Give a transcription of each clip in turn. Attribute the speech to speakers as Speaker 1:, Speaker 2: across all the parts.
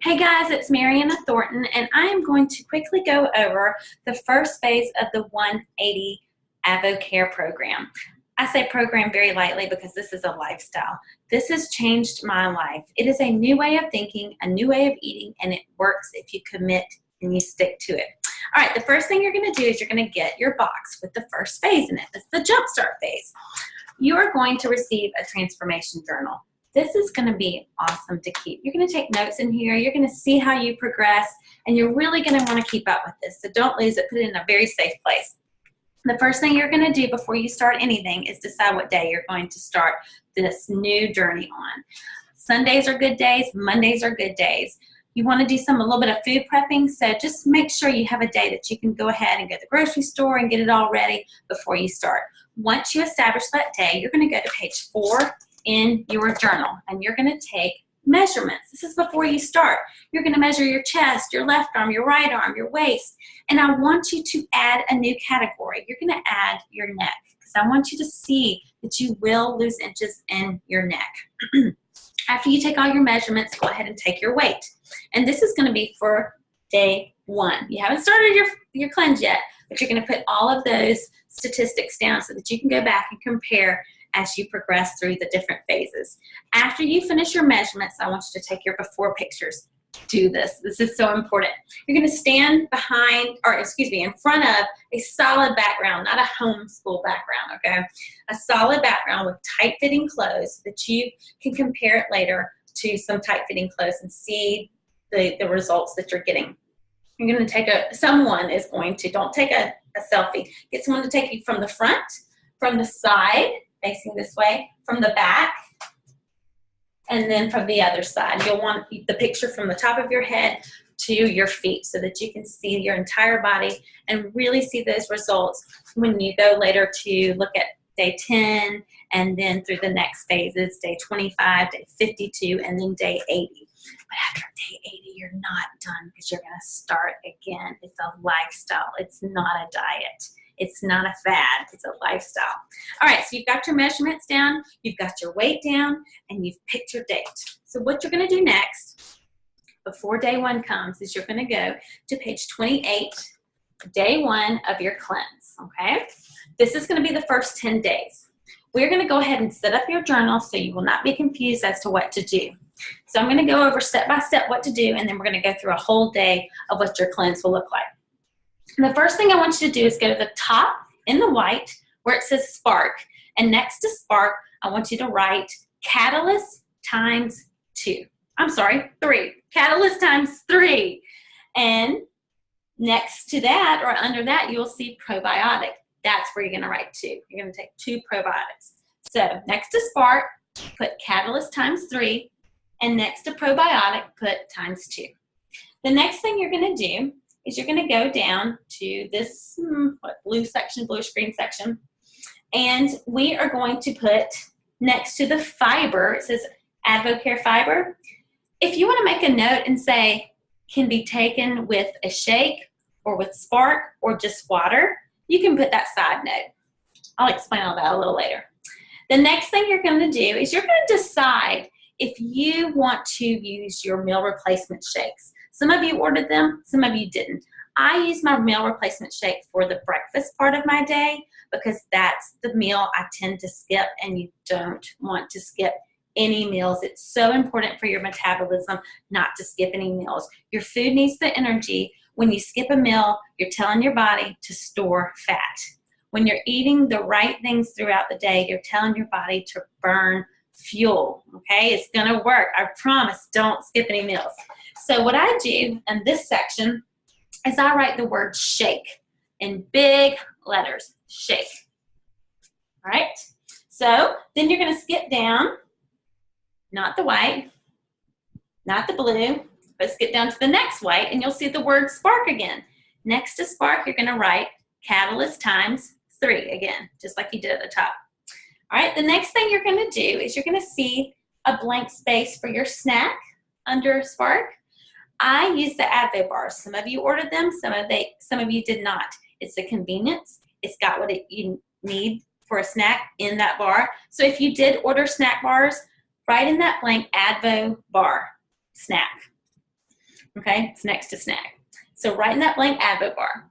Speaker 1: Hey guys, it's Mariana Thornton, and I am going to quickly go over the first phase of the 180 AvoCare program. I say program very lightly because this is a lifestyle. This has changed my life. It is a new way of thinking, a new way of eating, and it works if you commit and you stick to it. All right, the first thing you're going to do is you're going to get your box with the first phase in it. It's the Jumpstart Phase. You are going to receive a transformation journal. This is going to be awesome to keep. You're going to take notes in here. You're going to see how you progress, and you're really going to want to keep up with this. So don't lose it. Put it in a very safe place. The first thing you're going to do before you start anything is decide what day you're going to start this new journey on. Sundays are good days. Mondays are good days. You want to do a little bit of food prepping, so just make sure you have a day that you can go ahead and go to the grocery store and get it all ready before you start. Once you establish that day, you're going to go to page 4 in your journal, and you're going to take measurements. This is before you start. You're going to measure your chest, your left arm, your right arm, your waist, and I want you to add a new category. You're going to add your neck, because I want you to see that you will lose inches in your neck. After you take all your measurements, go ahead and take your weight, and this is going to be for day 1. You haven't started your cleanse yet, but you're going to put all of those statistics down so that you can go back and compare as you progress through the different phases. After you finish your measurements, I want you to take your before pictures. Do this. This is so important. You're going to stand in front of a solid background, not a homeschool background, okay? A solid background with tight-fitting clothes so that you can compare it later to some tight-fitting clothes and see the results that you're getting. You're going to take don't take a selfie. Get someone to take you from the front, from the side, facing this way, from the back, and then from the other side. You'll want the picture from the top of your head to your feet so that you can see your entire body and really see those results when you go later to look at day 10 and then through the next phases, day 25, day 52, and then day 80. But after day 80, you're not done because you're going to start again. It's a lifestyle. It's not a diet. It's not a fad, it's a lifestyle. All right, so you've got your measurements down, you've got your weight down, and you've picked your date. So what you're gonna do next, before day 1 comes, is you're gonna go to page 28, day 1 of your cleanse, okay? This is gonna be the first 10 days. We're gonna go ahead and set up your journal so you will not be confused as to what to do. So I'm gonna go over step by step what to do, and then we're gonna go through a whole day of what your cleanse will look like. And the first thing I want you to do is go to the top in the white where it says Spark. And next to Spark, I want you to write Catalyst times 3. Catalyst times 3. And next to that, or under that, you'll see Probiotic. That's where you're going to write 2. You're going to take 2 probiotics. So next to Spark, put Catalyst times 3. And next to Probiotic, put times 2. The next thing you're going to do is you're going to go down to this blue screen section, and we are going to put next to the fiber, it says AvoCare fiber. If you want to make a note and say, can be taken with a shake or with Spark or just water, you can put that side note. I'll explain all that a little later. The next thing you're going to do is you're going to decide if you want to use your meal replacement shakes. Some of you ordered them, some of you didn't. I use my meal replacement shake for the breakfast part of my day because that's the meal I tend to skip, and you don't want to skip any meals. It's so important for your metabolism not to skip any meals. Your food needs the energy. When you skip a meal, you're telling your body to store fat. When you're eating the right things throughout the day, you're telling your body to burn fuel, okay? It's gonna work, I promise. Don't skip any meals. So what I do in this section is I write the word shake in big letters, shake. All right, so then you're gonna skip down, not the white, not the blue, but skip down to the next white, and you'll see the word Spark again. Next to Spark, you're gonna write Catalyst times 3 again, just like you did at the top. All right, the next thing you're gonna do is you're gonna see a blank space for your snack under Spark. I use the Advo bars. Some of you ordered them, some of you did not. It's a convenience. It's got what you need for a snack in that bar. So if you did order snack bars, write in that blank Advo bar snack. Okay, it's next to snack. So write in that blank Advo bar.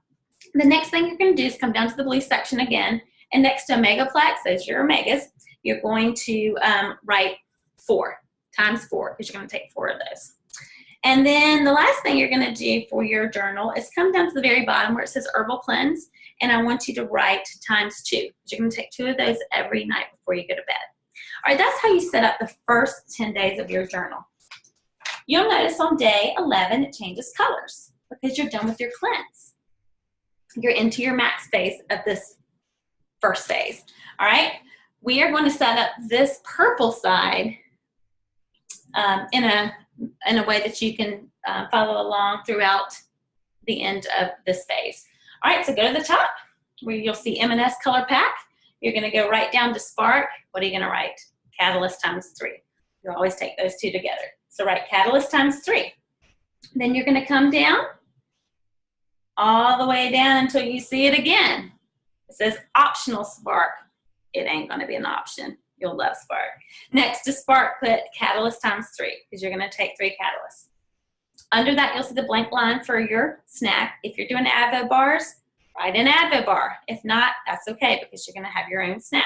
Speaker 1: The next thing you're going to do is come down to the blue section again, and next to Omegaplex, those are your omegas, you're going to write 4 times 4 because you're going to take 4 of those. And then the last thing you're going to do for your journal is come down to the very bottom where it says Herbal Cleanse, and I want you to write times 2. You're going to take 2 of those every night before you go to bed. All right, that's how you set up the first 10 days of your journal. You'll notice on day 11 it changes colors because you're done with your cleanse. You're into your max phase of this first phase. All right, we are going to set up this purple side in a way that you can follow along throughout the end of this phase. All right, so go to the top where you'll see M&S Color Pack. You're going to go right down to Spark. What are you going to write? Catalyst times 3. You always take those 2 together. So write Catalyst times 3. Then you're going to come down all the way down until you see it again. It says Optional Spark. It ain't going to be an option. You'll love Spark. Next to Spark, put Catalyst times 3 because you're going to take 3 catalysts. Under that, you'll see the blank line for your snack. If you're doing Advo bars, write an Advo bar. If not, that's okay because you're going to have your own snack.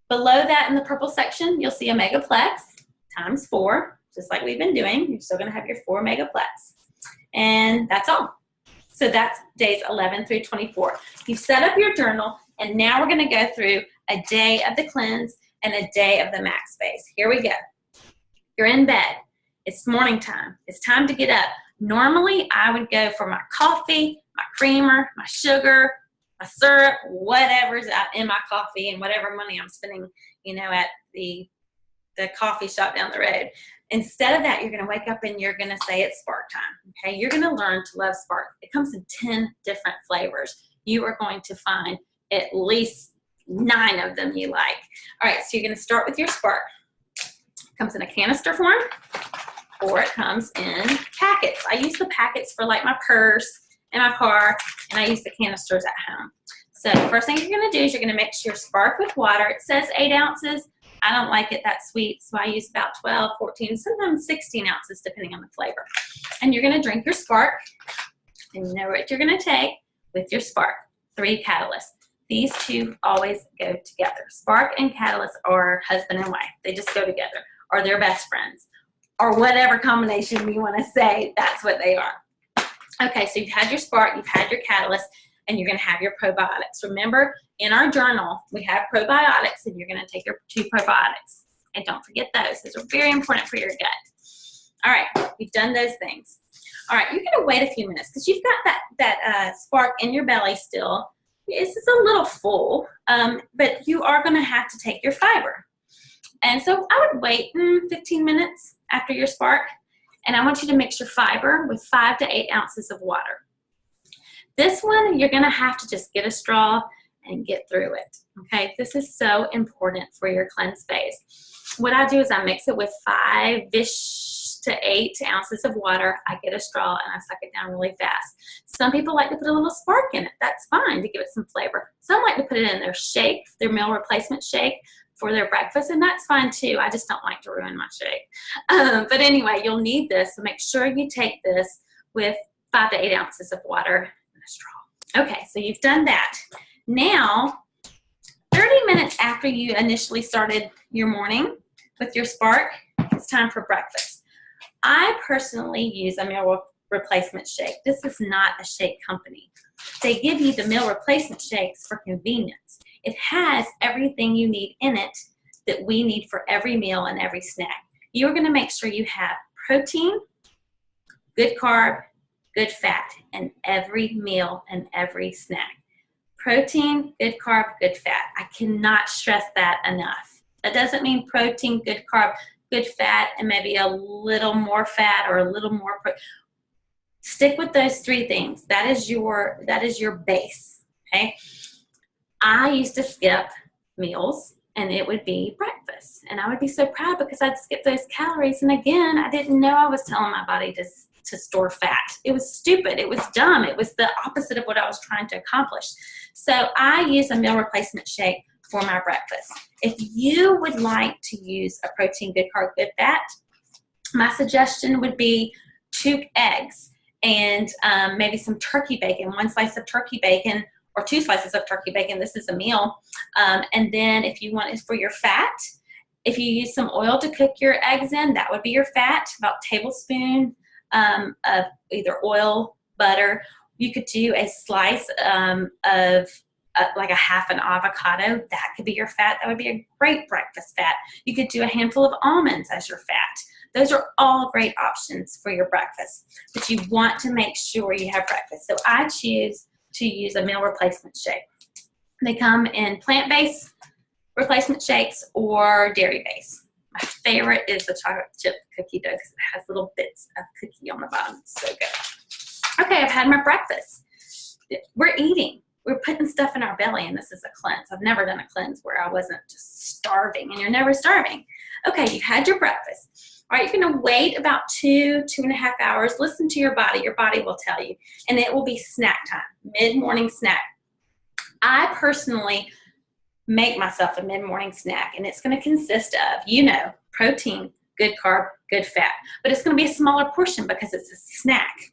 Speaker 1: Below that in the purple section, you'll see Omegaplex times 4, just like we've been doing. You're still going to have your 4 Omegaplex. And that's all. So that's days 11 through 24. You've set up your journal, and now we're going to go through a day of the cleanse and a day of the max phase. Here we go. You're in bed. It's morning time. It's time to get up. Normally, I would go for my coffee, my creamer, my sugar, my syrup, whatever's out in my coffee and whatever money I'm spending, you know, at the coffee shop down the road. Instead of that, you're going to wake up and you're going to say it's Spark time. Okay, you're going to learn to love Spark. It comes in 10 different flavors. You are going to find at least 9 of them you like. All right, so you're going to start with your Spark. It comes in a canister form, or it comes in packets. I use the packets for like my purse in my car, and I use the canisters at home. So the first thing you're going to do is you're going to mix your Spark with water. It says 8 ounces. I don't like it that sweet, so I use about 12, 14, sometimes 16 ounces depending on the flavor. And you're going to drink your Spark, and you know what you're going to take with your Spark? 3 catalysts. These 2 always go together. Spark and catalyst are husband and wife. They just go together, or they're best friends, or whatever combination you want to say, that's what they are. Okay, so you've had your Spark, you've had your catalyst, and you're going to have your probiotics. Remember, in our journal, we have probiotics, and you're going to take your 2 probiotics. And don't forget those. Those are very important for your gut. All right, you've done those things. All right, you're going to wait a few minutes because you've got that Spark in your belly still. This is a little full, but you are going to have to take your fiber. And so I would wait 15 minutes after your Spark, and I want you to mix your fiber with 5 to 8 ounces of water. This one, you're going to have to just get a straw and get through it, okay? This is so important for your cleanse phase. What I do is I mix it with 5-ish to 8 ounces of water. I get a straw and I suck it down really fast. Some people like to put a little Spark in it. That's fine to give it some flavor. Some like to put it in their shake, their meal replacement shake for their breakfast, and that's fine too. I just don't like to ruin my shake. But anyway, you'll need this, so make sure you take this with 5 to 8 ounces of water and a straw. Okay, so you've done that. Now, 30 minutes after you initially started your morning with your Spark, it's time for breakfast. I personally use a meal replacement shake. This is not a shake company. They give you the meal replacement shakes for convenience. It has everything you need in it that we need for every meal and every snack. You're going to make sure you have protein, good carb, good fat in every meal and every snack. Protein, good carb, good fat. I cannot stress that enough. That doesn't mean protein, good carb, good fat, and maybe a little more fat or a little more protein. Stick with those 3 things. That is your base, okay? I used to skip meals, and it would be breakfast. And I would be so proud because I'd skip those calories. And again, I didn't know I was telling my body to store fat. It was stupid. It was dumb. It was the opposite of what I was trying to accomplish. So I use a meal replacement shake for my breakfast. If you would like to use a protein, good carb, good fat, my suggestion would be 2 eggs and maybe some turkey bacon, 1 slice of turkey bacon or 2 slices of turkey bacon. This is a meal. And then if you want it for your fat, if you use some oil to cook your eggs in, that would be your fat, about a tablespoon of either oil, butter. You could do a slice of like a half an avocado. That could be your fat. That would be a great breakfast fat. You could do a handful of almonds as your fat. Those are all great options for your breakfast, but you want to make sure you have breakfast. So I choose to use a meal replacement shake. They come in plant-based replacement shakes or dairy-based. My favorite is the chocolate chip cookie dough because it has little bits of cookie on the bottom. It's so good. Okay, I've had my breakfast. We're eating. We're putting stuff in our belly, and this is a cleanse. I've never done a cleanse where I wasn't just starving, and you're never starving. Okay, you've had your breakfast. All right, you're going to wait about 2.5 hours. Listen to your body. Your body will tell you, and it will be snack time, mid-morning snack. I personally make myself a mid-morning snack, and it's going to consist of, protein, good carb, good fat, but it's going to be a smaller portion because it's a snack.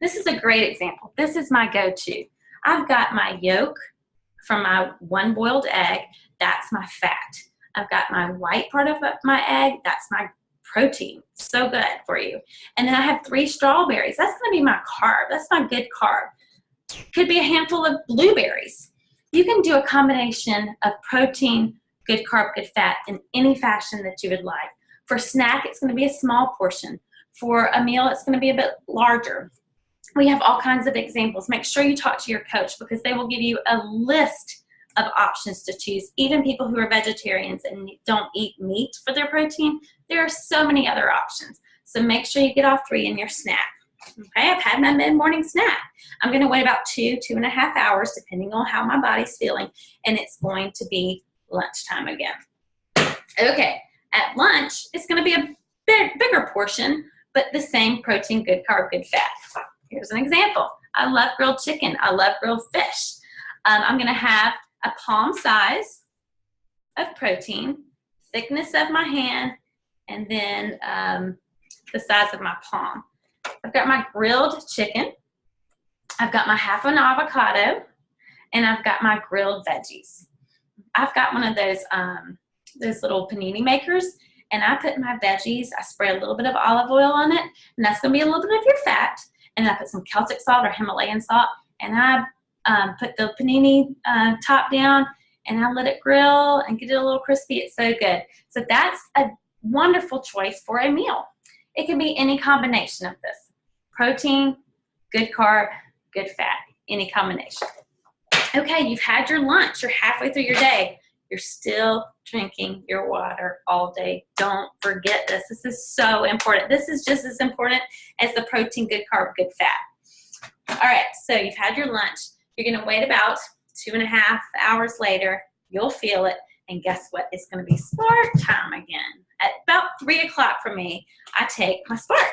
Speaker 1: This is a great example. This is my go-to. I've got my yolk from my 1 boiled egg. That's my fat. I've got my white part of my egg. That's my protein. So good for you. And then I have 3 strawberries. That's going to be my carb. That's my good carb. Could be a handful of blueberries. You can do a combination of protein, good carb, good fat in any fashion that you would like. For snack, it's going to be a small portion. For a meal, it's going to be a bit larger. We have all kinds of examples. Make sure you talk to your coach because they will give you a list of options to choose. Even people who are vegetarians and don't eat meat for their protein, there are so many other options. So make sure you get all 3 in your snack. Okay, I've had my mid-morning snack. I'm going to wait about 2.5 hours, depending on how my body's feeling, and it's going to be lunchtime again. Okay, at lunch, it's going to be a bigger portion, but the same protein, good carb, good fat. Here's an example. I love grilled chicken. I love grilled fish. I'm going to have a palm size of protein, thickness of my hand, and then the size of my palm. I've got my grilled chicken. I've got my half an avocado, and I've got my grilled veggies. I've got one of those little panini makers, and I put my veggies, I spray a little bit of olive oil on it, and that's going to be a little bit of your fat. And I put some Celtic salt or Himalayan salt, and I put the panini top down, and I let it grill and get it a little crispy. It's so good. So that's a wonderful choice for a meal. It can be any combination of this. Protein, good carb, good fat, any combination. Okay, you've had your lunch. You're halfway through your day. You're still drinking your water all day. Don't forget this. This is so important. This is just as important as the protein, good carb, good fat. All right, so you've had your lunch. You're going to wait about 2.5 hours later. You'll feel it. And guess what? It's going to be spark time again. At about 3 o'clock for me, I take my spark.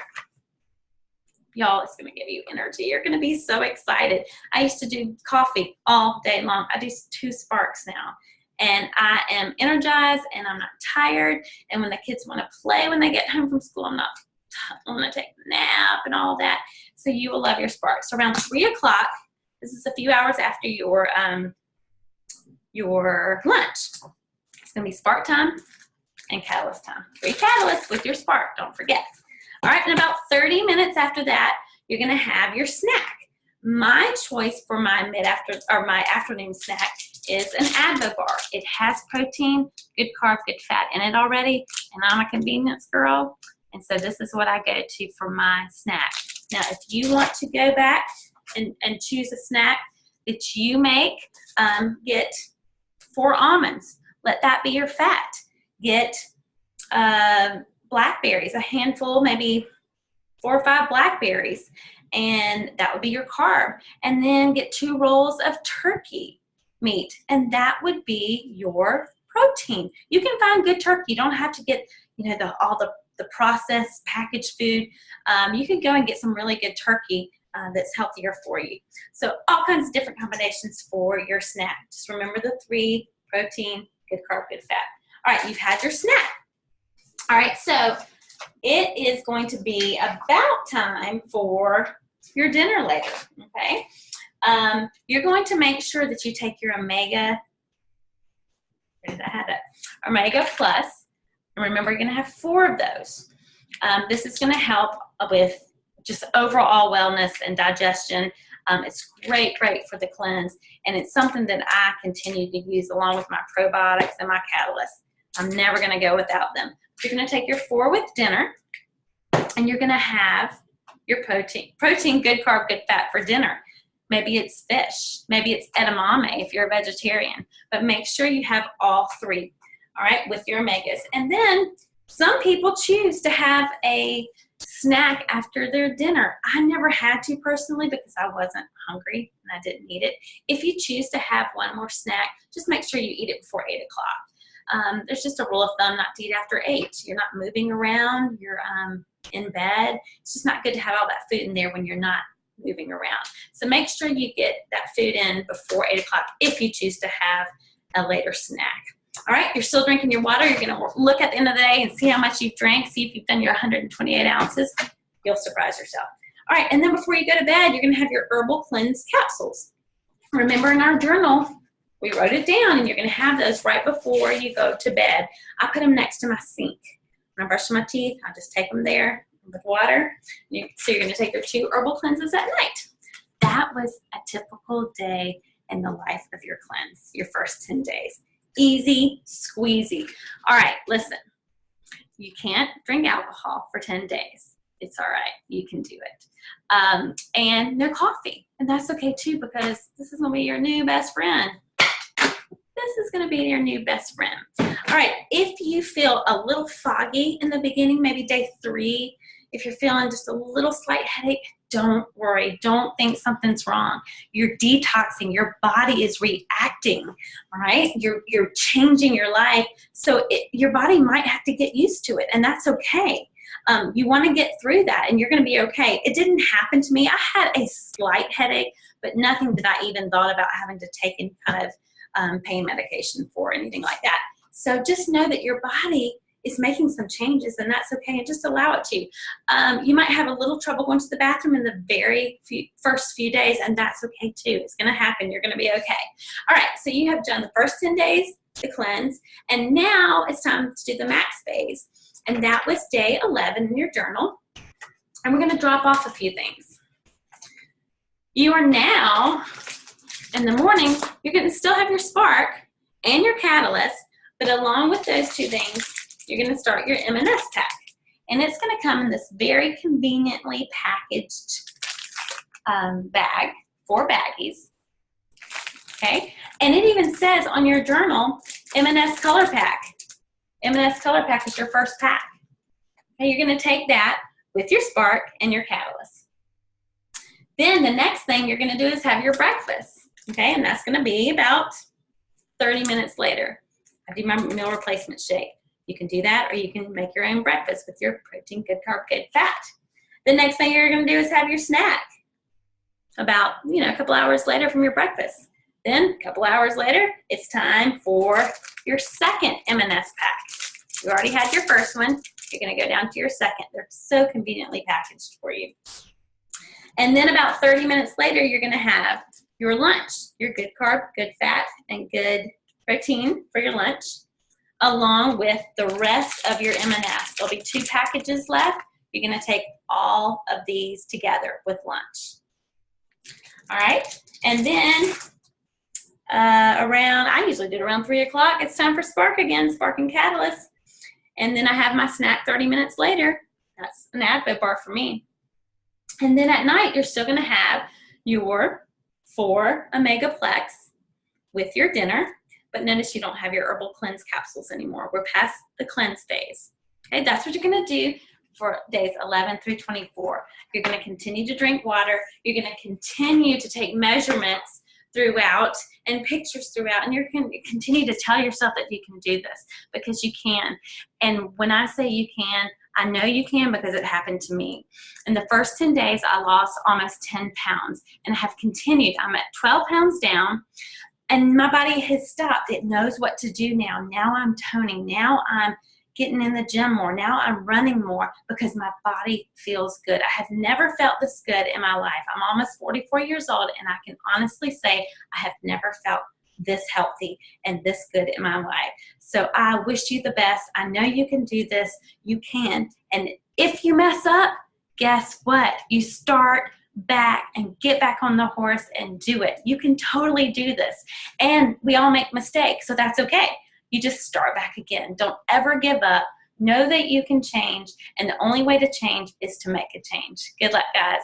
Speaker 1: Y'all, it's going to give you energy. You're going to be so excited. I used to do coffee all day long. I do 2 sparks now. And I am energized and I'm not tired. And when the kids want to play when they get home from school, I'm going to take a nap and all that. So you will love your sparks. So around 3 o'clock, this is a few hours after your lunch. It's going to be spark time and catalyst time. 3 catalysts with your spark, don't forget. All right, and about 30 minutes after that, you're going to have your snack. My choice for my afternoon snack is an Advo bar. It has protein, good carb, good fat in it already, and I'm a convenience girl, and so this is what I go to for my snack. Now, if you want to go back and choose a snack that you make, get 4 almonds. Let that be your fat. Get blackberries, a handful, maybe 4 or 5 blackberries, and that would be your carb. And then get 2 rolls of turkey meat, and that would be your protein. You can find good turkey. You don't have to get, all the processed packaged food. You can go and get some really good turkey that's healthier for you. So all kinds of different combinations for your snack. Just remember the 3: protein, good carb, good fat. All right, you've had your snack. All right, so it is going to be about time for your dinner later, okay? You're going to make sure that you take your Omega, where did I have it? Omega Plus, and remember you're going to have 4 of those. This is going to help with just overall wellness and digestion. It's great for the cleanse, and it's something that I continue to use along with my probiotics and my catalysts. I'm never going to go without them. You're going to take your 4 with dinner, and you're going to have your protein, good carb, good fat for dinner. Maybe it's fish. Maybe it's edamame if you're a vegetarian. But make sure you have all 3, all right, with your omegas. And then some people choose to have a snack after their dinner. I never had to personally because I wasn't hungry and I didn't need it. If you choose to have one more snack, just make sure you eat it before 8 o'clock. There's just a rule of thumb not to eat after 8. You're not moving around. You're in bed. It's just not good to have all that food in there when you're not moving around. So make sure you get that food in before 8 o'clock if you choose to have a later snack. All right, you're still drinking your water. You're going to look at the end of the day and see how much you've drank. See if you've done your 128 ounces. You'll surprise yourself. All right, and then before you go to bed, you're going to have your Herbal Cleanse capsules. Remember in our journal, we wrote it down, and you're going to have those right before you go to bed. I put them next to my sink. When I brush my teeth, I just take them there with water. So you're going to take your 2 herbal cleanses at night. That was a typical day in the life of your cleanse, your first 10 days. Easy squeezy. All right, listen. You can't drink alcohol for 10 days. It's all right. You can do it. And no coffee. And that's okay too, because this is going to be your new best friend. This is going to be your new best friend. All right, if you feel a little foggy in the beginning, maybe day 3, if you're feeling just a little slight headache, don't worry. Don't think something's wrong. You're detoxing. Your body is reacting, all right? You're changing your life. So your body might have to get used to it, and that's okay. You want to get through that, and you're going to be okay. It didn't happen to me. I had a slight headache, but nothing that I even thought about having to take any kind of pain medication for, anything like that. So just know that your body is making some changes, and that's okay, and just allow it to. You might have a little trouble going to the bathroom in the very first few days, and that's okay too. It's going to happen. You're going to be okay. All right, so you have done the first 10 days, the cleanse, and now it's time to do the max phase, and that was day 11 in your journal, and we're going to drop off a few things. You are now, in the morning, you're going to still have your spark and your catalyst, but along with those 2 things, you're going to start your M&S pack. And it's going to come in this very conveniently packaged bag, 4 baggies. Okay? And it even says on your journal, M&S Color Pack. M&S Color Pack is your first pack. Okay, you're going to take that with your spark and your catalyst. Then the next thing you're going to do is have your breakfast. Okay? And that's going to be about 30 minutes later. I do my meal replacement shake. You can do that, or you can make your own breakfast with your protein, good carb, good fat. The next thing you're going to do is have your snack about, a couple hours later from your breakfast. Then a couple hours later, it's time for your second M&S pack. You already had your first one. You're going to go down to your second. They're so conveniently packaged for you. And then about 30 minutes later, you're going to have your lunch, your good carb, good fat, and good protein for your lunch, along with the rest of your M&S. There'll be 2 packages left. You're going to take all of these together with lunch. All right, and then I usually do it around 3 o'clock. It's time for Spark again, Spark and Catalyst. And then I have my snack 30 minutes later. That's an Advil bar for me. And then at night, you're still going to have your 4 Omega Plex with your dinner. But notice you don't have your Herbal Cleanse capsules anymore. We're past the cleanse phase. Okay, that's what you're going to do for days 11 through 24. You're going to continue to drink water. You're going to continue to take measurements throughout and pictures throughout, and you're going to continue to tell yourself that you can do this, because you can. And when I say you can, I know you can because it happened to me. In the first 10 days, I lost almost 10 pounds and I have continued. I'm at 12 pounds down. And my body has stopped. It knows what to do now. Now I'm toning. Now I'm getting in the gym more. Now I'm running more because my body feels good. I have never felt this good in my life. I'm almost 44 years old, and I can honestly say I have never felt this healthy and this good in my life. So I wish you the best. I know you can do this. You can. And if you mess up, guess what? You start back and get back on the horse and do it. You can totally do this. And we all make mistakes, so that's okay. You just start back again. Don't ever give up. Know that you can change, and the only way to change is to make a change. Good luck, guys.